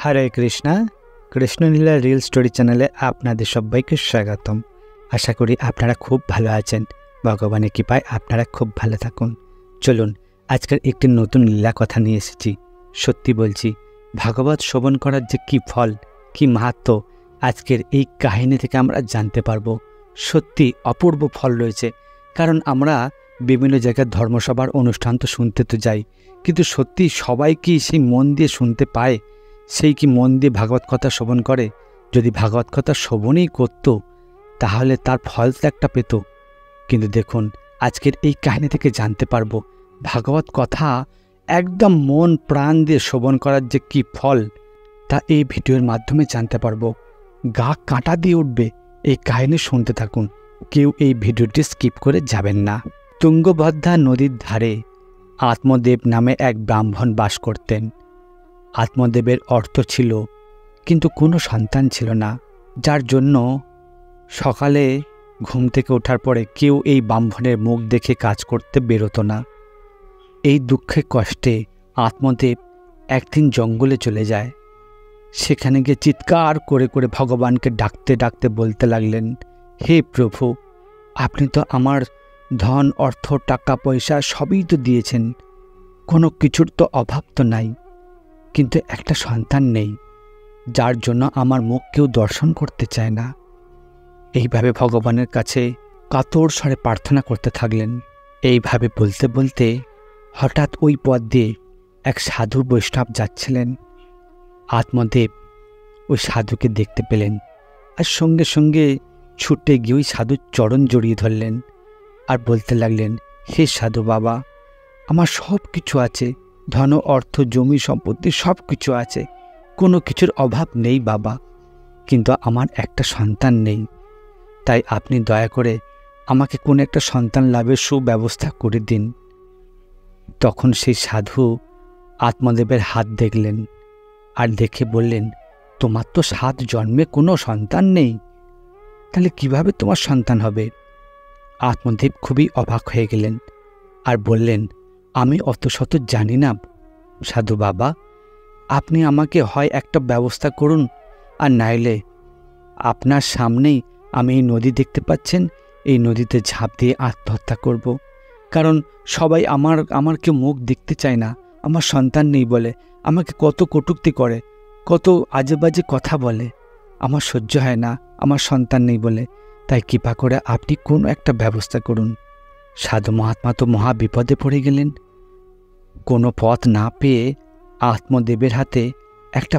হরে Krishna, Krishna Leela reel story চ্যানেলে আপনাদের সবাইকে স্বাগতম। আশা করি আপনারা খুব ভালো আছেন। ভগবানের কৃপায় আপনারা খুব ভালো থাকুন। চলুন, আজকের একটি নতুন লীলা কথা নিয়ে এসেছি। সত্যি বলছি, ভাগবত শ্রবণ করার যে কী ফল, কী মাহাত্ম্য, আজকের এই কাহিনী থেকে আমরা জানতে পারবো। সত্যি অপূর্ব ফল রয়েছে। কারণ আমরা বিভিন্ন জায়গায় ধর্মসভার অনুষ্ঠান তো শুনতে তো যাই, কিন্তু সত্যি সবাই কি সেই মন দিয়ে শুনতে পায়? সেই কি মন দিয়ে ভাগবত কথা শ্রবণ করে? যদি ভাগবত কথা শ্রবণই করত, তাহলে তার ফল তো একটা পেত। কিন্তু দেখুন, আজকের এই কাহিনী থেকে জানতে পারবো ভাগবত কথা একদম মন প্রাণ দিয়ে শ্রবণ করার যে কী ফল, তা এই ভিডিওর মাধ্যমে জানতে পারবো। গা কাঁটা দিয়ে উঠবে এই কাহিনী শুনতে থাকুন। কেউ এই ভিডিওটি স্কিপ করে যাবেন না। তুঙ্গভদ্রা নদীর ধারে আত্মদেব নামে এক ব্রাহ্মণ বাস করতেন। আত্মদেবের অর্থ ছিল, কিন্তু কোনো সন্তান ছিল না, যার জন্য সকালে ঘুম থেকে ওঠার পরে কেউ এই ব্রাহ্মণের মুখ দেখে কাজ করতে বেরোতো না। এই দুঃখে কষ্টে আত্মদেব একদিন জঙ্গলে চলে যায়। সেখানে গিয়ে চিৎকার করে করে ভগবানকে ডাকতে ডাকতে বলতে লাগলেন, হে প্রভু, আপনি তো আমার ধন, অর্থ, টাকা পয়সা সবই তো দিয়েছেন, কোনো কিছুর তো অভাব তো নাই, কিন্তু একটা সন্তান নেই, যার জন্য আমার মুখ কেউ দর্শন করতে চায় না। এইভাবে ভগবানের কাছে কাতর স্বরে প্রার্থনা করতে থাকলেন। এইভাবে বলতে বলতে হঠাৎ ওই পথ দিয়ে এক সাধু বৈষ্ণব যাচ্ছিলেন। আত্মদেব ওই সাধুকে দেখতে পেলেন আর সঙ্গে সঙ্গে ছুটে গিয়ে ওই সাধুর চরণ জড়িয়ে ধরলেন আর বলতে লাগলেন, হে সাধু বাবা, আমার সব কিছু আছে, ধন, অর্থ, জমি, সম্পত্তি সব কিছু আছে, কোনো কিছুর অভাব নেই বাবা, কিন্তু আমার একটা সন্তান নেই। তাই আপনি দয়া করে আমাকে কোনো একটা সন্তান লাভের সুব্যবস্থা করে দিন। তখন সেই সাধু আত্মদেবের হাত দেখলেন আর দেখে বললেন, তোমার তো 7 জন্মে কোনো সন্তান নেই, তাহলে কিভাবে তোমার সন্তান হবে? আত্মদেব খুবই অবাক হয়ে গেলেন আর বললেন, আমি অত শত জানি না সাধু বাবা, আপনি আমাকে হয় একটা ব্যবস্থা করুন, আর নাইলে আপনার সামনেই আমি এই নদী দেখতে পাচ্ছেন, এই নদীতে ঝাঁপ দিয়ে আত্মহত্যা করব। কারণ সবাই আমার কেউ মুখ দেখতে চায় না, আমার সন্তান নেই বলে আমাকে কত কটূক্তি করে, কত আজে বাজে কথা বলে, আমার সহ্য হয় না আমার সন্তান নেই বলে। তাই কৃপা করে আপনি কোনো একটা ব্যবস্থা করুন। সাধু মহাত্মা তো মহা বিপদে পড়ে গেলেন। কোনো পথ না পেয়ে আত্মদেবের হাতে একটা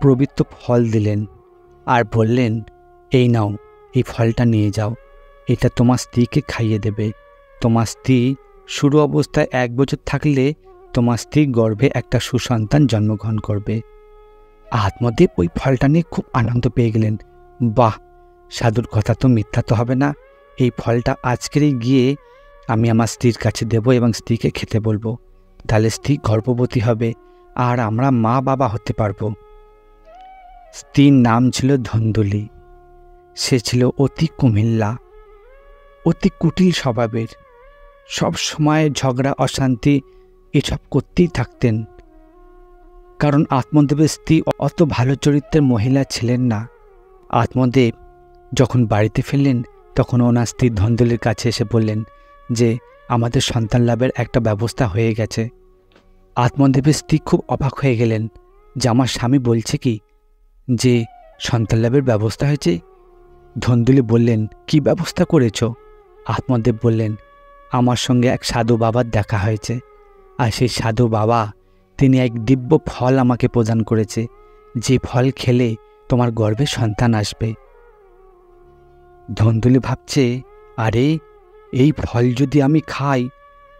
পবিত্র ফল দিলেন আর বললেন, এই নাও, এই ফলটা নিয়ে যাও, এটা তোমার স্ত্রীকে খাইয়ে দেবে। তোমার স্ত্রী শুরু অবস্থায় 1 বছর থাকলে তোমার স্ত্রীর গর্ভে একটা সুসন্তান জন্মগ্রহণ করবে। আত্মদেব ওই ফলটা নিয়ে খুব আনন্দ পেয়ে গেলেন। বাহ, সাধুর কথা তো মিথ্যা তো হবে না, এই ফলটা আজকেরই গিয়ে আমি আমার স্ত্রীর কাছে দেব এবং স্ত্রীকে খেতে বলবো, তাহলে স্ত্রী গর্ভবতী হবে আর আমরা মা বাবা হতে পারবো। স্ত্রীর নাম ছিল ধন্দুলি। সে ছিল অতি কুমিল্লা, অতি কুটিল স্বভাবের, সব সময় ঝগড়া অশান্তি এসব করতেই থাকতেন। কারণ আত্মদেবের স্ত্রী অত ভালো চরিত্রের মহিলা ছিলেন না। আত্মদেব যখন বাড়িতে ফিরলেন, তখন ওনার স্ত্রী ধন্দুলির কাছে এসে বললেন যে আমাদের সন্তান লাভের একটা ব্যবস্থা হয়ে গেছে। আত্মদেবের স্ত্রী খুব অবাক হয়ে গেলেন যে আমার স্বামী বলছে কি যে সন্তান লাভের ব্যবস্থা হয়েছে। ধন্দুলি বললেন, কি ব্যবস্থা করেছ? আত্মদেব বললেন, আমার সঙ্গে এক সাধু বাবার দেখা হয়েছে, আর সেই সাধু বাবা তিনি এক দিব্য ফল আমাকে প্রদান করেছে, যে ফল খেলে তোমার গর্ভে সন্তান আসবে। ধন্দুলি ভাবছে, আরে এই ফল যদি আমি খাই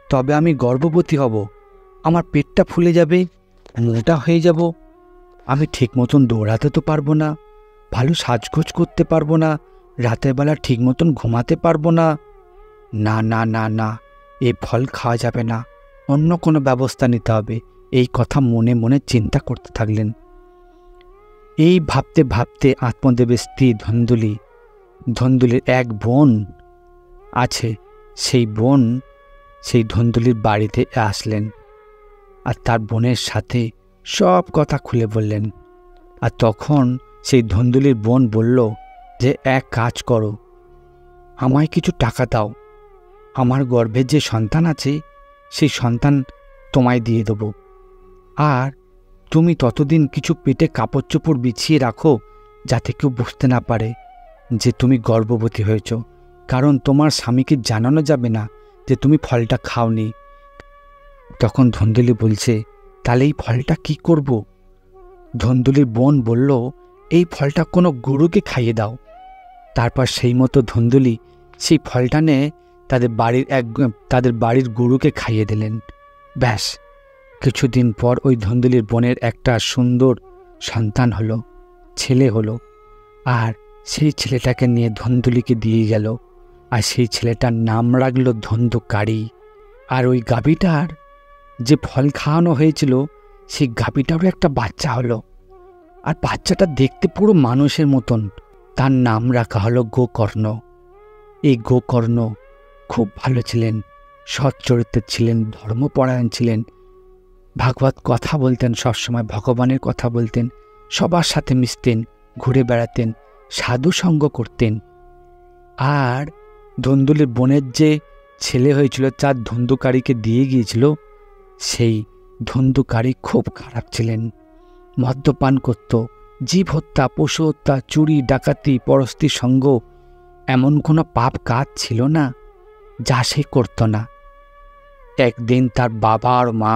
তবে আমি গর্ভবতী হব, আমার পেটটা ফুলে যাবে, মোটা হয়ে যাব, আমি ঠিক মতন দৌড়াতে তো পারবো না, ভালো সাজগোজ করতে পারবো না, রাতের বেলা ঠিক মতন ঘুমাতে পারবো না, না না না না, এই ফল খাওয়া যাবে না, অন্য কোনো ব্যবস্থা নিতে হবে। এই কথা মনে মনে চিন্তা করতে থাকলেন। এই ভাবতে ভাবতে আত্মদেবের স্ত্রী ধন্দুলির এক বোন আছে, সেই বোন সেই ধন্দুলির বাড়িতে আসলেন আর তার বোনের সাথে সব কথা খুলে বললেন। আর তখন সেই ধুন্দুলির বোন বলল যে, এক কাজ করো, আমায় কিছু টাকা দাও, আমার গর্ভে যে সন্তান আছে সেই সন্তান তোমায় দিয়ে দেব। আর তুমি ততদিন কিছু পেটে কাপড় চোপড় বিছিয়ে রাখো, যাতে কেউ বুঝতে না পারে যে তুমি গর্ভবতী হয়েছ, কারণ তোমার স্বামীকে জানানো যাবে না যে তুমি ফলটা খাওনি। তখন ধুন্দুলি বলছে, তাহলে এই ফলটা কি করব? ধুন্দুলির বোন বলল, এই ফলটা কোনো গরুকে খাইয়ে দাও। তারপর সেই মতো ধুন্দুলি সেই ফলটা নিয়ে তাদের বাড়ির গরুকে খাইয়ে দিলেন। ব্যাস, কিছুদিন পর ওই ধুন্দুলির বোনের একটা সুন্দর সন্তান হলো, ছেলে হলো। আর সেই ছেলেটাকে নিয়ে ধুন্দুলিকে দিয়ে গেল, আর সেই ছেলেটার নাম রাখল ধন্দুকারি। আর ওই গাভীটার যে ফল খাওয়ানো হয়েছিল সেই গাভীটারও একটা বাচ্চা হলো, আর বাচ্চাটা দেখতে পুরো মানুষের মতন। তার নাম রাখা হলো গোকর্ণ। এই গোকর্ণ খুব ভালো ছিলেন, সৎ চরিত্রের ছিলেন, ধর্মপরায়ণ ছিলেন, ভাগবত কথা বলতেন, সবসময় ভগবানের কথা বলতেন, সবার সাথে মিশতেন, ঘুরে বেড়াতেন, সাধু সঙ্গ করতেন। আর ধুন্দুলির বোনের যে ছেলে হয়েছিল, যার ধন্দুকারীকে দিয়ে গিয়েছিল, সেই ধন্দুকারী খুব খারাপ ছিলেন, মদ্যপান করত, জীব হত্যা, পশু হত্যা, চুরি ডাকাতি, পরস্ত্রীর সঙ্গ, এমন কোনো পাপ কাজ ছিল না যা সে করত না। একদিন তার বাবা আর মা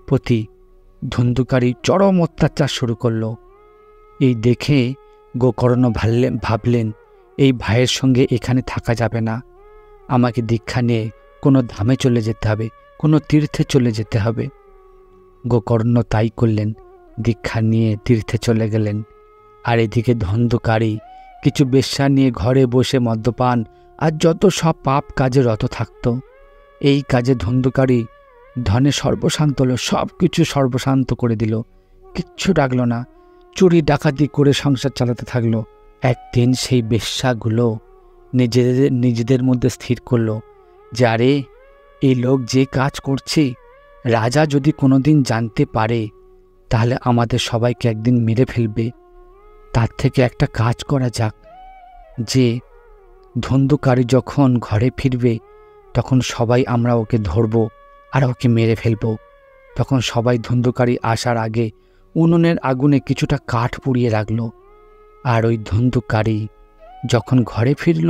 প্রতি ধন্দুকারী চরম অত্যাচার শুরু করল। এই দেখে গোকর্ণ ভাবলেন, এই ভাইয়ের সঙ্গে এখানে থাকা যাবে না, আমাকে দীক্ষা নিয়ে কোনো ধামে চলে যেতে হবে, কোনো তীর্থে চলে যেতে হবে। গোকর্ণ তাই করলেন, দীক্ষা নিয়ে তীর্থে চলে গেলেন। আর এদিকে ধন্দুকারী কিছু বেশ্যা নিয়ে ঘরে বসে মদ্যপান আর যত সব পাপ কাজে রত থাকত। এই কাজে ধন্দুকারী ধনে সর্বশান্ত হল, সব কিছু সর্বশান্ত করে দিল, কিচ্ছু রাখল না, চুরি ডাকাতি করে সংসার চালাতে থাকলো। একদিন সেই বেশ্যাগুলো নিজেদের মধ্যে স্থির করল যে, আরে এই লোক যে কাজ করছে, রাজা যদি কোনোদিন জানতে পারে তাহলে আমাদের সবাইকে একদিন মেরে ফেলবে। তার থেকে একটা কাজ করা যাক, যে ধন্দুকারী যখন ঘরে ফিরবে তখন সবাই আমরা ওকে ধরব আর ওকে মেরে ফেলব। তখন সবাই ধন্দুকারী আসার আগে উনুনের আগুনে কিছুটা কাঠ পুড়িয়ে রাখল। আর ওই ধন্দুকারী যখন ঘরে ফিরল,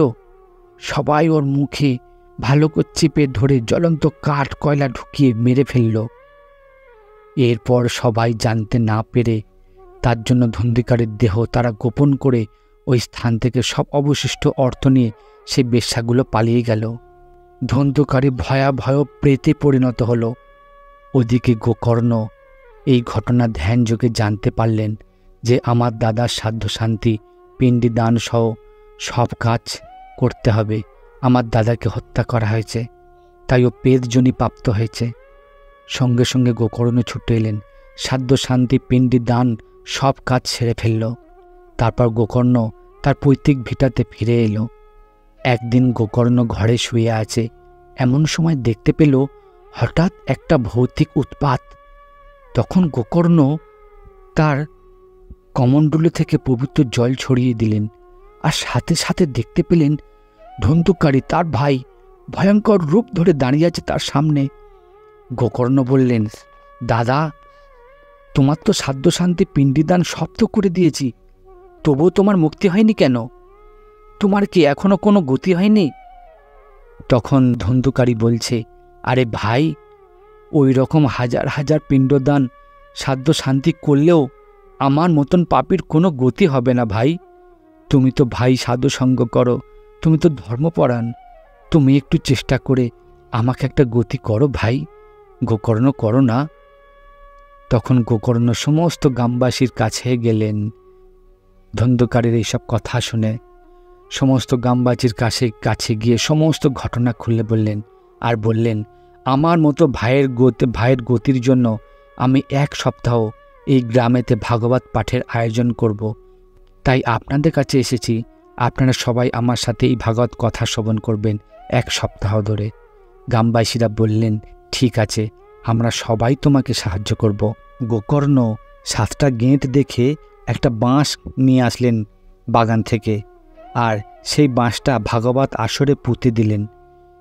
সবাই ওর মুখে ভালো করে চেপে ধরে জ্বলন্ত কাঠ কয়লা ঢুকিয়ে মেরে ফেলল। এরপর সবাই জানতে না পেরে তার জন্য ধন্দুকারীর দেহ তারা গোপন করে ওই স্থান থেকে সব অবশিষ্ট অর্থ নিয়ে সেই বেশ্যাগুলো পালিয়ে গেল। ধন্দুকারী ভয়াবহ প্রেতে পরিণত হল। ওদিকে গোকর্ণ এই ঘটনা ধ্যান যোগে জানতে পারলেন যে আমার দাদার সাধ্য শান্তি, পিণ্ডি দান সহ সব কাজ করতে হবে। আমার দাদাকে হত্যা করা হয়েছে, তাই ও পেতজনি প্রাপ্ত হয়েছে। সঙ্গে সঙ্গে গোকর্ণ ছুটে এলেন, সাধ্য শান্তি, পিণ্ডি দান সব কাজ সেরে ফেলল। তারপর গোকর্ণ তার পৈতৃক ভিটাতে ফিরে এলো। একদিন গোকর্ণ ঘরে শুয়ে আছে, এমন সময় দেখতে পেল হঠাৎ একটা ভৌতিক উৎপাত। তখন গোকর্ণ তার কমণ্ডলু থেকে পবিত্র জল ছড়িয়ে দিলেন, আর সাথে সাথে দেখতে পেলেন ধন্দুকারী তার ভাই ভয়ঙ্কর রূপ ধরে দাঁড়িয়ে আছে তার সামনে। গোকর্ণ বললেন, দাদা, তোমার তো সাধ্য শান্তি পিণ্ডিদান সব তো করে দিয়েছি, তবুও তোমার মুক্তি হয়নি কেন? তোমার কি এখনো কোনো গতি হয়নি? তখন ধন্দুকারী বলছে, আরে ভাই, ওই রকম হাজার হাজার পিণ্ডদান সাধ্য শান্তি করলেও আমার মতন পাপীর কোনো গতি হবে না ভাই। তুমি তো ভাই সাধু সঙ্গ করো, তুমি তো ধর্মপরায়ণ, তুমি একটু চেষ্টা করে আমাকে একটা গতি করো ভাই, গোকর্ণ করো না। তখন গোকর্ণ সমস্ত গ্রামবাসীর কাছে গেলেন। ধন্দুকারীর এইসব কথা শুনে সমস্ত গ্রামবাসীর কাছে গিয়ে সমস্ত ঘটনা খুলে বললেন, আর বললেন, আমার মতো ভাইয়ের গতির জন্য আমি 1 সপ্তাহ এই গ্রামেতে ভাগবত পাঠের আয়োজন করব। তাই আপনাদের কাছে এসেছি, আপনারা সবাই আমার সাথে এই ভাগবত কথা শ্রবণ করবেন 1 সপ্তাহ ধরে। গ্রামবাসীরা বললেন, ঠিক আছে, আমরা সবাই তোমাকে সাহায্য করব। গোকর্ণ 7টা গেঁট দেখে একটা বাঁশ নিয়ে আসলেন বাগান থেকে, আর সেই বাঁশটা ভাগবত আসরে পুঁতে দিলেন।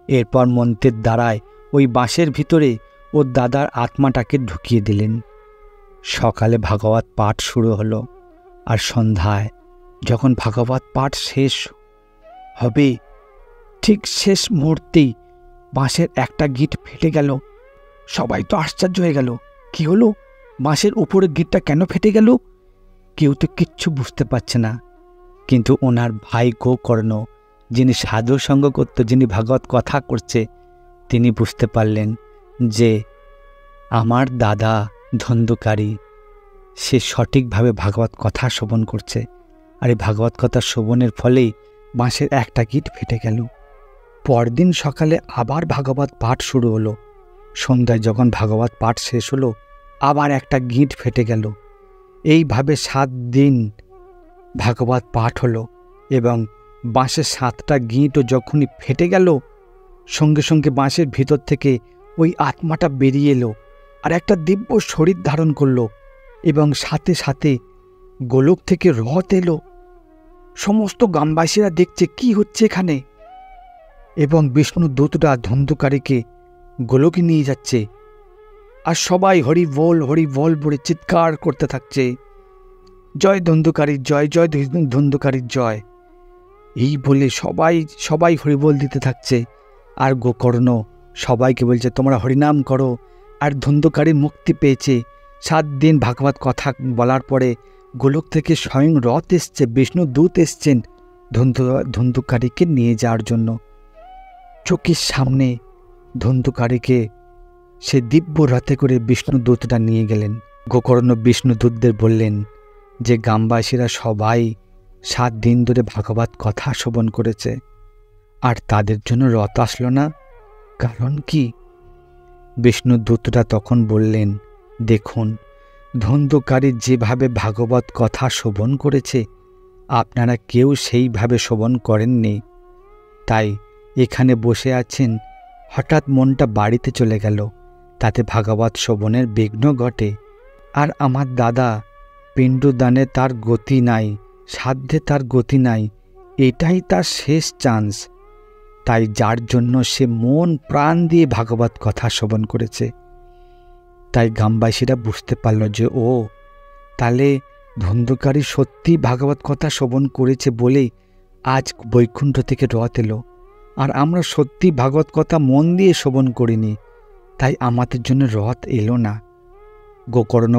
এরপর মন্ত্রের দ্বারায় ওই বাঁশের ভিতরে ওর দাদার আত্মাটাকে ঢুকিয়ে দিলেন। সকালে ভাগবত পাঠ শুরু হলো, আর সন্ধ্যায় যখন ভাগবত পাঠ শেষ হবে ঠিক শেষ মুহূর্তেই বাঁশের একটা গিঁট ফেটে গেল। সবাই তো আশ্চর্য হয়ে গেল, কি হলো, বাঁশের উপরের গিঁটটা কেন ফেটে গেল? কেউ তো কিচ্ছু বুঝতে পারছে না। কিন্তু ওনার ভাই গোকর্ণ, যিনি সাধু সঙ্গ করত, যিনি ভাগবত কথা করছে, তিনি বুঝতে পারলেন যে আমার দাদা ধন্দুকারী সে সঠিকভাবে ভাগবত কথা শ্রবণ করছে, আর এই ভাগবত কথা শ্রবণের ফলেই বাঁশের একটা গিঁট ফেটে গেল। পরদিন সকালে আবার ভাগবত পাঠ শুরু হলো। সন্ধ্যায় যখন ভাগবত পাঠ শেষ হলো আবার একটা গিঁট ফেটে গেল। এইভাবে 7 দিন ভাগবত পাঠ হলো, এবং বাঁশের 7টা গিঁটও যখনই ফেটে গেল সঙ্গে সঙ্গে বাঁশের ভিতর থেকে ওই আত্মাটা বেরিয়ে এলো আর একটা দিব্য শরীর ধারণ করলো, এবং সাথে সাথে গোলক থেকে রথ এলো। সমস্ত গ্রামবাসীরা দেখছে কি হচ্ছে এখানে, এবং বিষ্ণু দূতরা ধন্দুকারীকে গোলকে নিয়ে যাচ্ছে, আর সবাই হরি বল বলে চিৎকার করতে থাকছে, জয় ধন্দুকারীর জয়, জয় ধন্দুকারীর জয়, এই বলে সবাই হরিবোল দিতে থাকছে। আর গোকর্ণ সবাইকে বলছে তোমরা হরিনাম করো। আর ধন্দুকারী মুক্তি পেয়েছে। 7 দিন ভাগবত কথা বলার পরে গোলক থেকে স্বয়ং রথ এসছে, বিষ্ণু দূত এসছেন ধন্দুকারীকে নিয়ে যাওয়ার জন্য। চোখের সামনে ধন্দুকারীকে সে দিব্য রথে করে বিষ্ণু দূতটা নিয়ে গেলেন। গোকর্ণ বিষ্ণু দূতদের বললেন যে গ্রামবাসীরা সবাই 7 দিন ধরে ভাগবত কথা শ্রবণ করেছে, আর তাদের জন্য রথ আসলো না, কারণ কি? বিষ্ণু দূতরা তখন বললেন, দেখুন, ধন্দুকারী যেভাবে ভাগবত কথা শ্রবণ করেছে আপনারা কেউ সেইভাবে শ্রবণ করেননি, তাই এখানে বসে আছেন, হঠাৎ মনটা বাড়িতে চলে গেল, তাতে ভাগবত শ্রবণের বিঘ্ন ঘটে। আর আমার দাদা পিণ্ডদানে তার গতি নাই, সাধ্যে তার গতি নাই, এটাই তার শেষ চান্স, তাই যার জন্য সে মন প্রাণ দিয়ে ভাগবত কথা শ্রবণ করেছে। তাই গ্রামবাসীরা বুঝতে পারল যে ও তাহলে ধন্দুকারী সত্যি ভাগবত কথা শ্রবণ করেছে বলেই আজ বৈকুণ্ঠ থেকে রথ এলো, আর আমরা সত্যি ভাগবত কথা মন দিয়ে শ্রবণ করিনি, তাই আমাদের জন্য রথ এলো না। গোকর্ণ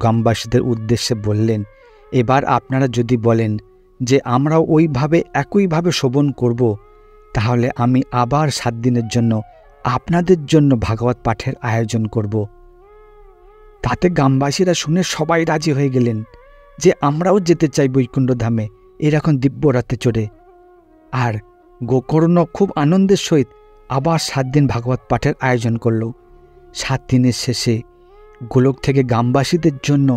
গ্রামবাসীদের উদ্দেশ্যে বললেন, এবার আপনারা যদি বলেন যে আমরা ওইভাবে একইভাবে শ্রবণ করব, তাহলে আমি আবার 7 দিনের জন্য আপনাদের জন্য ভাগবত পাঠের আয়োজন করব। তাতে গ্রামবাসীরা শুনে সবাই রাজি হয়ে গেলেন যে আমরাও যেতে চাই বৈকুণ্ঠ ধামে এরকম দিব্য রথে চড়ে। আর গোকর্ণ খুব আনন্দের সহিত আবার 7 দিন ভাগবত পাঠের আয়োজন করল। 7 দিনের শেষে গোলক থেকে গ্রামবাসীদের জন্য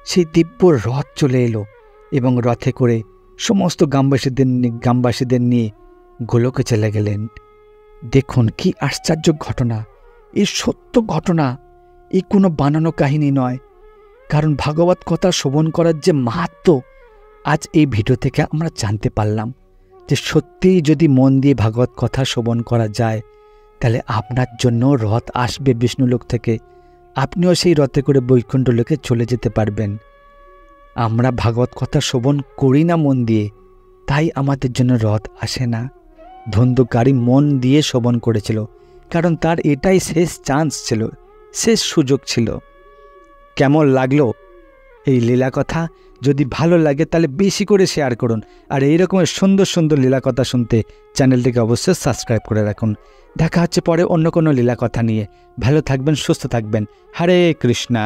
সেই দিব্য রথ চলে এলো, এবং রথে করে সমস্ত গ্রামবাসীদের নিয়ে গোলকে চলে গেলেন। দেখুন কি আশ্চর্য ঘটনা, এই সত্য ঘটনা, এই কোনো বানানো কাহিনী নয়। কারণ ভাগবত কথা শ্রবণ করার যে মাহাত্ম্য আজ এই ভিডিও থেকে আমরা জানতে পারলাম, যে সত্যিই যদি মন দিয়ে ভাগবত কথা শ্রবণ করা যায় তাহলে আপনার জন্য রথ আসবে বিষ্ণুলোক থেকে, আপনিও সেই রথে করে বৈকুণ্ঠ লোকে চলে যেতে পারবেন। আমরা ভাগবত কথা শ্রবণ করি না মন দিয়ে, তাই আমাদের জন্য রথ আসে না। ধন্দুকারী মন দিয়ে শ্রবণ করেছিল, কারণ তার এটাই শেষ চান্স ছিল, শেষ সুযোগ ছিল। কেমন লাগলো এই লীলা কথা? যদি ভালো লাগে তাহলে বেশি করে শেয়ার করুন, আর এই রকমের সুন্দর সুন্দর লীলা কথা শুনতে চ্যানেলটিকে অবশ্যই সাবস্ক্রাইব করে রাখুন। দেখা হচ্ছে পরে অন্য কোনো লীলা কথা নিয়ে। ভালো থাকবেন, সুস্থ থাকবেন। হরে কৃষ্ণা।